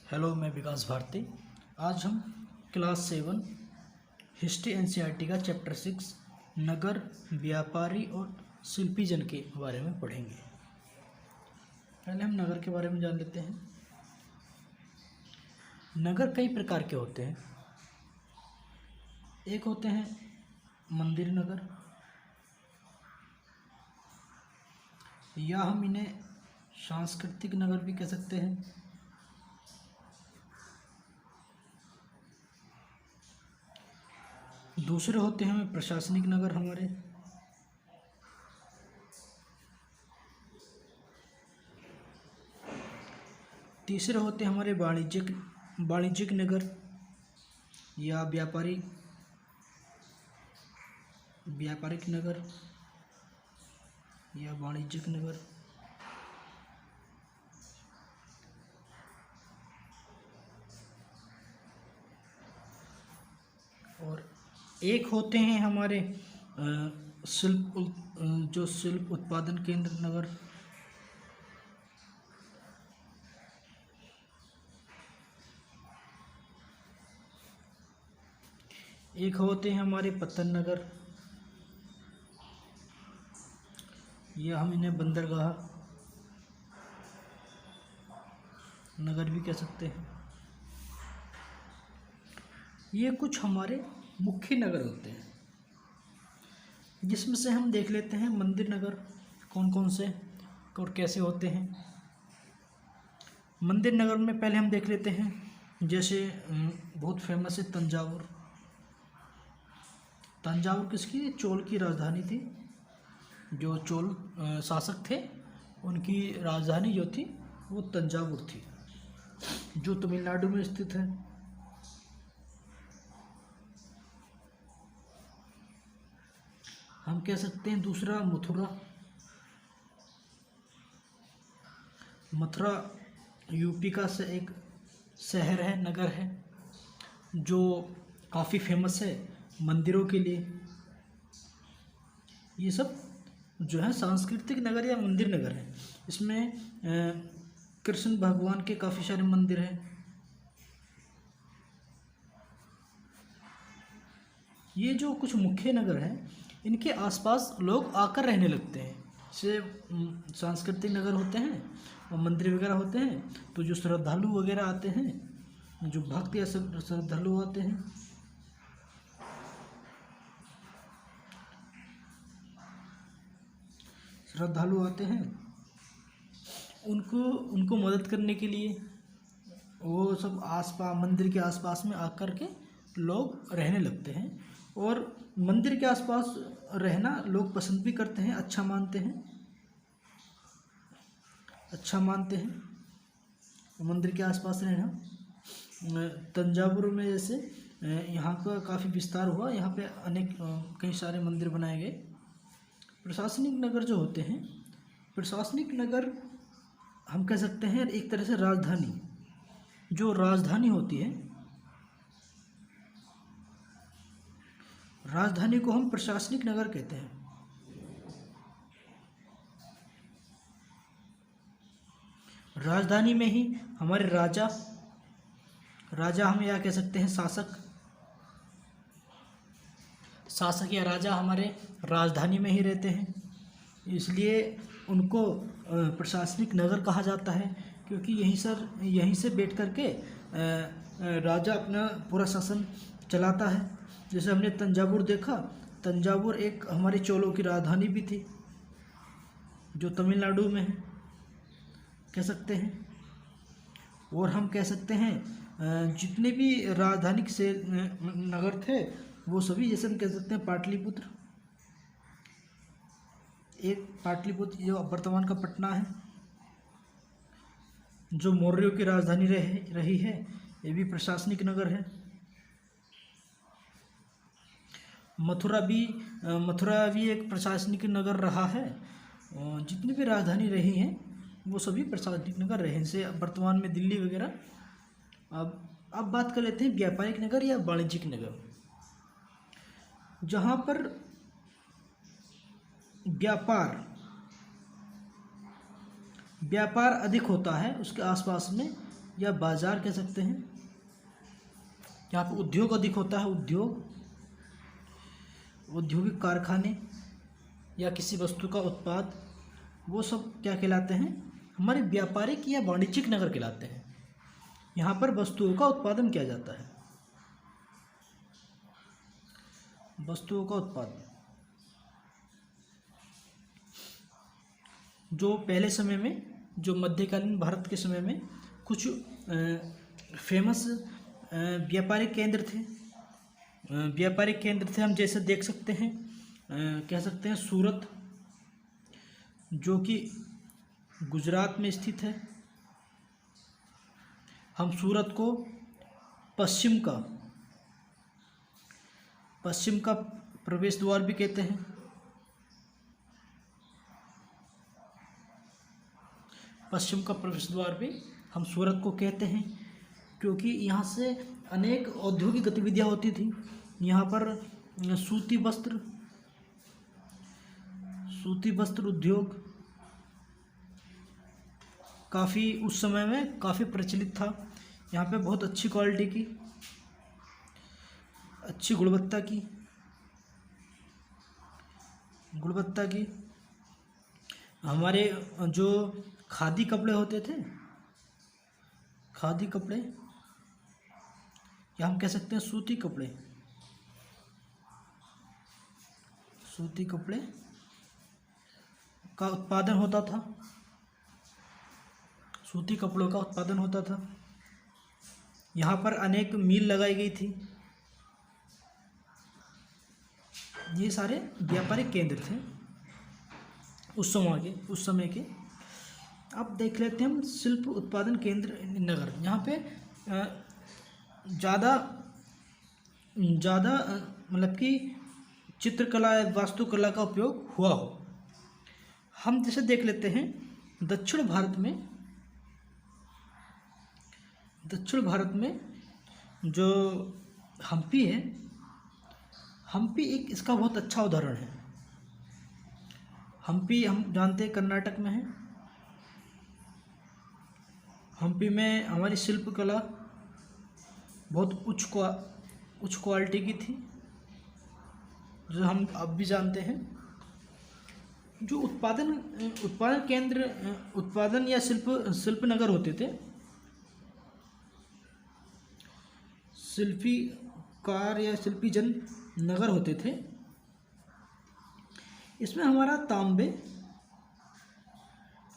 Hello, मैं विकास भारती। आज हम क्लास 7 हिस्ट्री एनसीईआरटी का चैप्टर 6 नगर, व्यापारी और शिल्पी जन के बारे में पढ़ेंगे। पहले हम नगर के बारे में जान लेते हैं। नगर कई प्रकार के होते हैं। एक होते हैं मंदिर नगर, या हम इन्हें सांस्कृतिक नगर भी कह सकते हैं। दूसरे होते हैं प्रशासनिक नगर हमारे। तीसरे होते हैं हमारे वाणिज्यिक नगर या व्यापारिक नगर या वाणिज्यिक नगर। और एक होते हैं हमारे शिल्प उत्पादन केंद्र नगर। एक होते हैं हमारे पत्तन नगर, या हम इन्हें बंदरगाह नगर भी कह सकते हैं। ये कुछ हमारे मुख्य नगर होते हैं, जिसमें से हम देख लेते हैं मंदिर नगर कौन कौन से और कैसे होते हैं। मंदिर नगर में पहले हम देख लेते हैं, जैसे बहुत फेमस है तंजावुर। तंजावुर किसकी? चोल की राजधानी थी। जो चोल शासक थे, उनकी राजधानी जो थी वो तंजावुर थी, जो तमिलनाडु में स्थित है। हम कह सकते हैं दूसरा मथुरा यूपी का एक शहर है, नगर है, जो काफ़ी फेमस है मंदिरों के लिए। ये सब जो है सांस्कृतिक नगर या मंदिर नगर है। इसमें कृष्ण भगवान के काफ़ी सारे मंदिर हैं। ये जो कुछ मुख्य नगर हैं, इनके आसपास लोग आकर रहने लगते हैं। जैसे सांस्कृतिक नगर होते हैं और मंदिर वगैरह होते हैं, तो जो श्रद्धालु वगैरह आते हैं, जो भक्त या श्रद्धालु आते हैं, उनको मदद करने के लिए वो सब आसपास मंदिर के आसपास में आकर के लोग रहने लगते हैं। और मंदिर के आसपास रहना लोग पसंद भी करते हैं, अच्छा मानते हैं मंदिर के आसपास रहना। तंजावुर में जैसे यहाँ का काफ़ी विस्तार हुआ, यहाँ पे कई सारे मंदिर बनाए गए। प्रशासनिक नगर जो होते हैं, प्रशासनिक नगर हम कह सकते हैं एक तरह से राजधानी। जो राजधानी होती है, राजधानी को हम प्रशासनिक नगर कहते हैं। राजधानी में ही हमारे राजा हम या कह सकते हैं शासक या राजा हमारे राजधानी में ही रहते हैं, इसलिए उनको प्रशासनिक नगर कहा जाता है, क्योंकि यहीं से बैठ कर के राजा अपना पूरा शासन चलाता है। जैसे हमने तंजावुर देखा, तंजावुर एक हमारे चोलों की राजधानी भी थी, जो तमिलनाडु में है, कह सकते हैं। और हम कह सकते हैं जितने भी राजधानी से नगर थे, वो सभी, जैसे हम कह सकते हैं पाटलिपुत्र जो वर्तमान का पटना है, जो मौर्यों की राजधानी रही है, ये भी प्रशासनिक नगर है। मथुरा भी एक प्रशासनिक नगर रहा है। जितनी भी राजधानी रही हैं, वो सभी प्रशासनिक नगर रहे हैं, से वर्तमान में दिल्ली वगैरह। अब बात कर लेते हैं व्यापारिक नगर या वाणिज्यिक नगर। जहाँ पर व्यापार अधिक होता है, उसके आसपास में या बाजार कह सकते हैं। यहाँ पर उद्योग अधिक होता है, औद्योगिक कारखाने या किसी वस्तु का उत्पाद, वो सब क्या कहलाते हैं, हमारे व्यापारिक या वाणिज्यिक नगर कहलाते हैं। यहाँ पर वस्तुओं का उत्पादन किया जाता है, वस्तुओं का उत्पादन। जो पहले समय में, जो मध्यकालीन भारत के समय में कुछ फेमस व्यापारिक केंद्र थे, हम जैसे देख सकते हैं, कह सकते हैं सूरत, जो कि गुजरात में स्थित है। हम सूरत को पश्चिम का प्रवेश द्वार भी कहते हैं। पश्चिम का प्रवेश द्वार भी हम सूरत को कहते हैं, क्योंकि यहाँ से अनेक औद्योगिक गतिविधियाँ होती थी। यहाँ पर सूती वस्त्र उद्योग काफ़ी उस समय में काफ़ी प्रचलित था। यहाँ पे बहुत अच्छी क्वालिटी की, अच्छी गुणवत्ता की हमारे जो खादी कपड़े होते थे, खादी कपड़े, या हम कह सकते हैं सूती कपड़े का उत्पादन होता था, सूती कपड़ों का उत्पादन होता था। यहाँ पर अनेक मिल लगाई गई थी। ये सारे व्यापारिक केंद्र थे उस समय के। अब देख लेते हैं हम शिल्प उत्पादन केंद्र नगर। यहाँ पे ज़्यादा मतलब कि चित्रकला या वास्तुकला का उपयोग हुआ हो। हम जैसे देख लेते हैं दक्षिण भारत में जो हम्पी है, हम्पी एक इसका बहुत अच्छा उदाहरण है। हम्पी हम जानते हैं कर्नाटक में है। हम्पी में हमारी शिल्पकला बहुत उच्च क्वालिटी की थी, जो हम अब भी जानते हैं। जो उत्पादन केंद्र, उत्पादन या शिल्प नगर होते थे, शिल्पीकार या शिल्पीजन नगर होते थे। इसमें हमारा तांबे,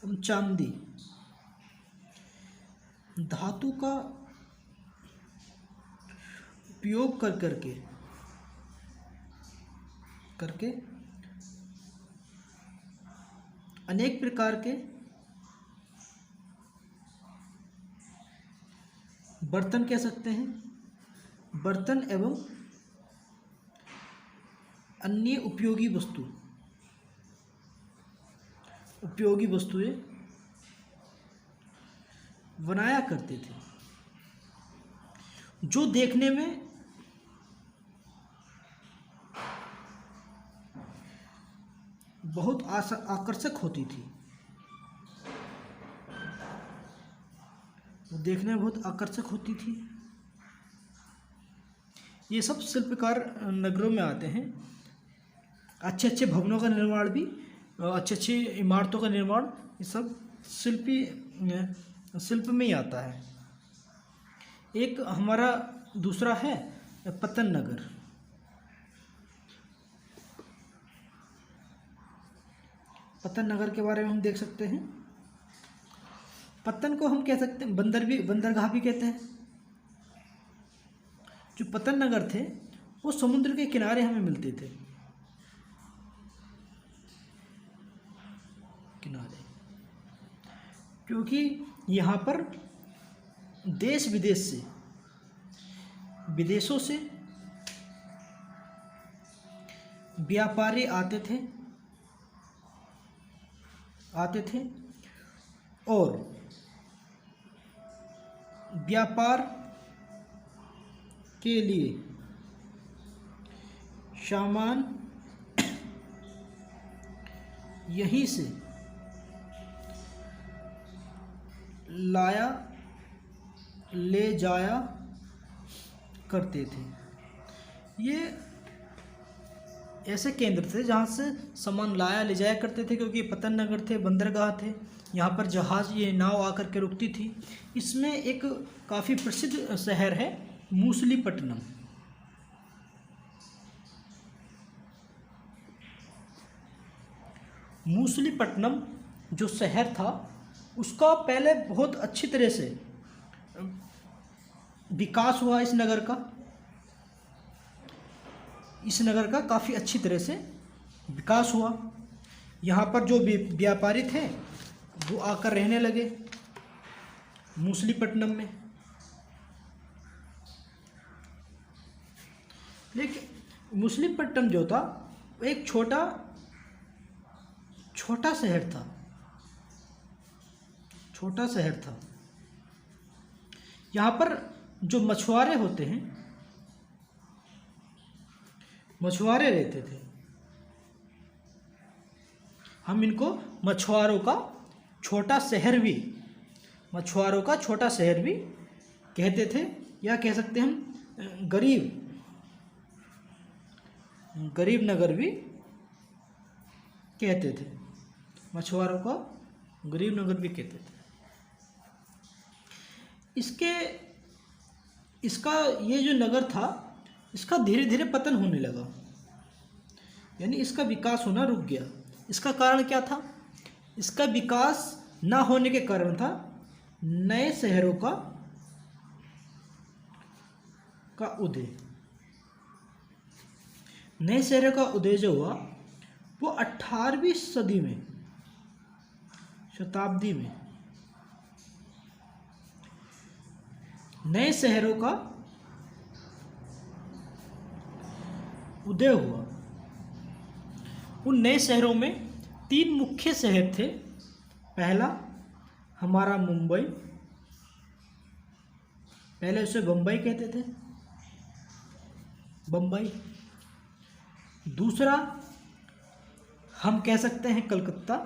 चांदी, धातु का उपयोग करके अनेक प्रकार के बर्तन कह सकते हैं, बर्तन एवं अन्य उपयोगी वस्तुएं बनाया करते थे, जो देखने में बहुत आकर्षक होती थी। वो देखने में बहुत आकर्षक होती थी। ये सब शिल्पकार नगरों में आते हैं। अच्छे भवनों का निर्माण भी, अच्छी इमारतों का निर्माण, ये सब शिल्प में ही आता है। एक हमारा दूसरा है पतन नगर। पतन नगर के बारे में हम देख सकते हैं। पतन को हम कह सकते हैं बंदरगाह भी कहते हैं। जो पतन नगर थे वो समुद्र के किनारे हमें मिलते थे, क्योंकि यहाँ पर देश विदेशों से व्यापारी आते थे और व्यापार के लिए सामान यहीं से लाया ले जाया करते थे। ये ऐसे केंद्र थे जहाँ से सामान लाया ले जाया करते थे, क्योंकि पतन नगर थे, बंदरगाह थे, यहाँ पर जहाज़ ये नाव आकर के रुकती थी। इसमें एक काफ़ी प्रसिद्ध शहर है मूसलीपट्टनम। मूसलीपट्टनम जो शहर था उसका पहले बहुत अच्छी तरह से विकास हुआ। इस नगर का काफ़ी अच्छी तरह से विकास हुआ। यहाँ पर जो व्यापारी थे वो आकर रहने लगे मूसलीपट्टनम में। लेकिन मूसलीपट्टनम जो था एक छोटा शहर था। यहाँ पर जो मछुआरे होते हैं, मछुआरे रहते थे। हम इनको मछुआरों का छोटा शहर भी कहते थे, या कह सकते हैं हम गरीब नगर भी कहते थे। मछुआरों का गरीब नगर भी कहते थे। इसका ये जो नगर था इसका धीरे धीरे पतन होने लगा, यानी इसका विकास होना रुक गया। इसका कारण क्या था? इसका विकास ना होने के कारण था नए शहरों का उदय। नए शहरों का उदय जो हुआ वो 18वीं शताब्दी में नए शहरों का उदय हुआ। उन नए शहरों में 3 मुख्य शहर थे। पहला हमारा मुंबई, पहले उसे बम्बई कहते थे, बम्बई। दूसरा हम कह सकते हैं कलकत्ता,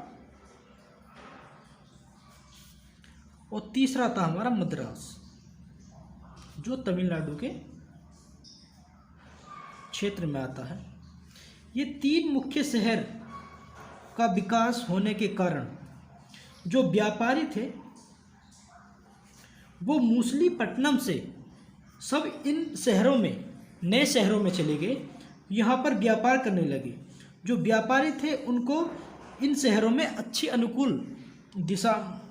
और तीसरा था हमारा मद्रास, जो तमिलनाडु के क्षेत्र में आता है। ये 3 मुख्य शहर का विकास होने के कारण जो व्यापारी थे वो मूसलीपट्टनम से सब इन शहरों में, नए शहरों में चले गए, यहाँ पर व्यापार करने लगे। जो व्यापारी थे उनको इन शहरों में अच्छी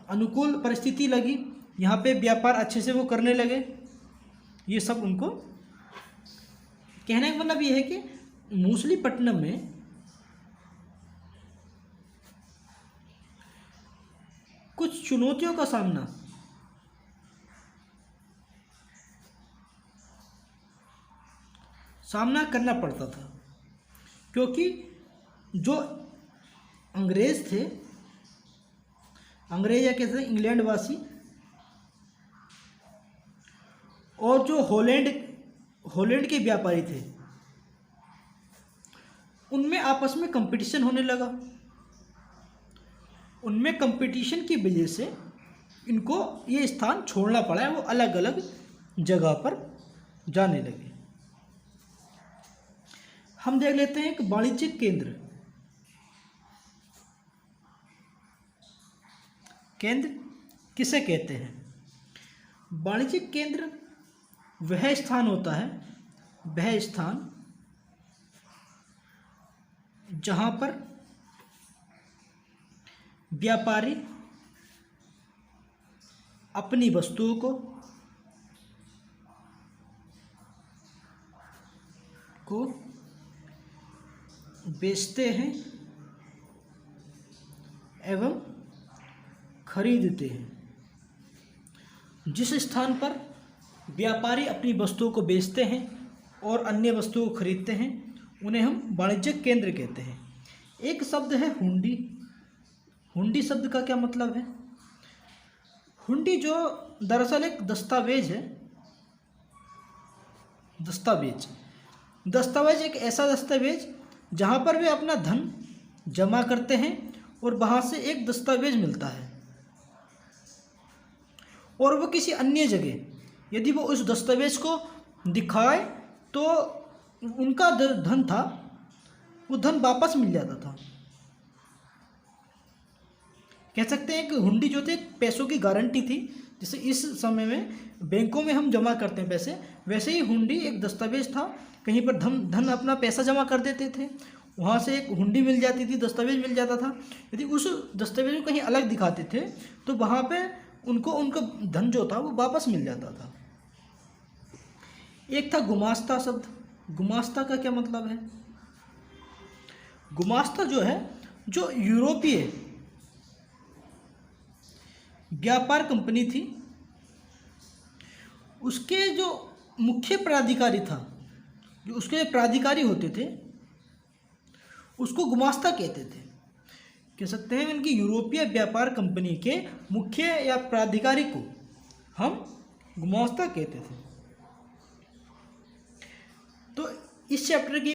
अनुकूल परिस्थिति लगी, यहाँ पे व्यापार अच्छे से वो करने लगे। ये सब उनको कहने का मतलब ये है कि मूसलीपट्टनम में कुछ चुनौतियों का सामना करना पड़ता था, क्योंकि जो अंग्रेज थे, अंग्रेज या कहते हैं इंग्लैंड वासी, और जो हॉलैंड के व्यापारी थे, उनमें आपस में कंपटीशन होने लगा। उनमें कंपटीशन की वजह से इनको ये स्थान छोड़ना पड़ा है, वो अलग अलग जगह पर जाने लगे। हम देख लेते हैं एक वाणिज्यिक केंद्र किसे कहते हैं? वाणिज्यिक केंद्र वह स्थान होता है, वह स्थान जहाँ पर व्यापारी अपनी वस्तुओं को बेचते हैं एवं खरीदते हैं। जिस स्थान पर व्यापारी अपनी वस्तुओं को बेचते हैं और अन्य वस्तुओं को खरीदते हैं उन्हें हम वाणिज्यिक केंद्र कहते हैं। एक शब्द है हुंडी। हुंडी शब्द का क्या मतलब है? हुंडी जो दरअसल एक दस्तावेज है। दस्तावेज एक ऐसा दस्तावेज जहाँ पर वे अपना धन जमा करते हैं और वहाँ से एक दस्तावेज मिलता है और वो किसी अन्य जगह यदि वो उस दस्तावेज को दिखाए तो उनका धन था वो धन वापस मिल जाता था। कह सकते हैं कि हुंडी जो थे पैसों की गारंटी थी। जैसे इस समय में बैंकों में हम जमा करते हैं पैसे, वैसे ही हुंडी एक दस्तावेज था। कहीं पर धन अपना पैसा जमा कर देते थे, वहाँ से एक हुंडी मिल जाती थी, दस्तावेज मिल जाता था। यदि उस दस्तावेज को कहीं अलग दिखाते थे तो वहाँ पे उनका धन जो था वो वापस मिल जाता था। एक था गुमास्ता शब्द। गुमास्ता का क्या मतलब है? गुमास्ता जो है, जो यूरोपीय व्यापार कंपनी थी, उसके जो मुख्य प्राधिकारी था, जो उसके प्राधिकारी होते थे, उसको गुमास्ता कहते थे। कह सकते हैं इनकी यूरोपीय व्यापार कंपनी के मुख्य या प्राधिकारी को हम गुमास्ता कहते थे। तो इस चैप्टर की